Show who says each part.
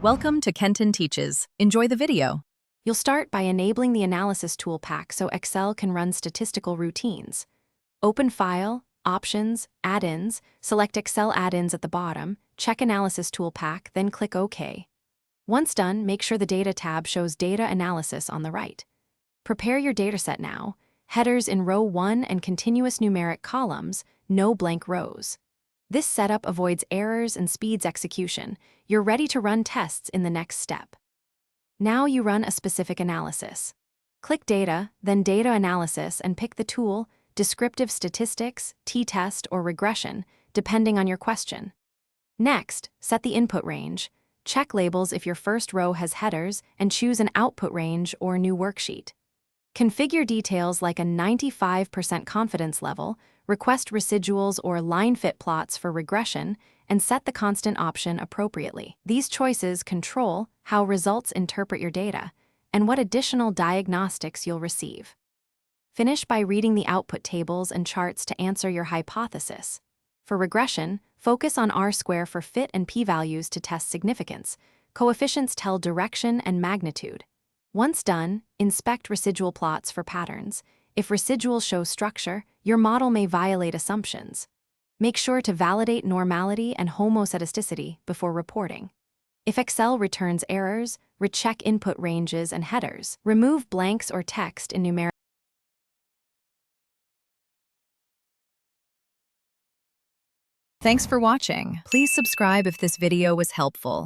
Speaker 1: Welcome to Kenton Teaches. Enjoy the video.
Speaker 2: You'll start by enabling the Analysis tool pack so Excel can run statistical routines. Open File, Options, Add-ins, select Excel Add-ins at the bottom, check Analysis tool pack, then click OK. Once done, make sure the Data tab shows Data Analysis on the right. Prepare your dataset now, headers in row 1 and continuous numeric columns, no blank rows. This setup avoids errors and speeds execution. You're ready to run tests in the next step. Now you run a specific analysis. Click Data, then Data Analysis, and pick the tool, Descriptive Statistics, t-test, or Regression, depending on your question. Next, set the input range. Check labels if your first row has headers, and choose an output range or new worksheet. Configure details like a 95% confidence level, request residuals or line fit plots for regression, and set the constant option appropriately. These choices control how results interpret your data and what additional diagnostics you'll receive. Finish by reading the output tables and charts to answer your hypothesis. For regression, focus on R-square for fit and p-values to test significance. Coefficients tell direction and magnitude. Once done, inspect residual plots for patterns. If residuals show structure, your model may violate assumptions. Make sure to validate normality and homoscedasticity before reporting. If Excel returns errors, recheck input ranges and headers. Remove blanks or text in numeric.
Speaker 1: Thanks for watching. Please subscribe if this video was helpful.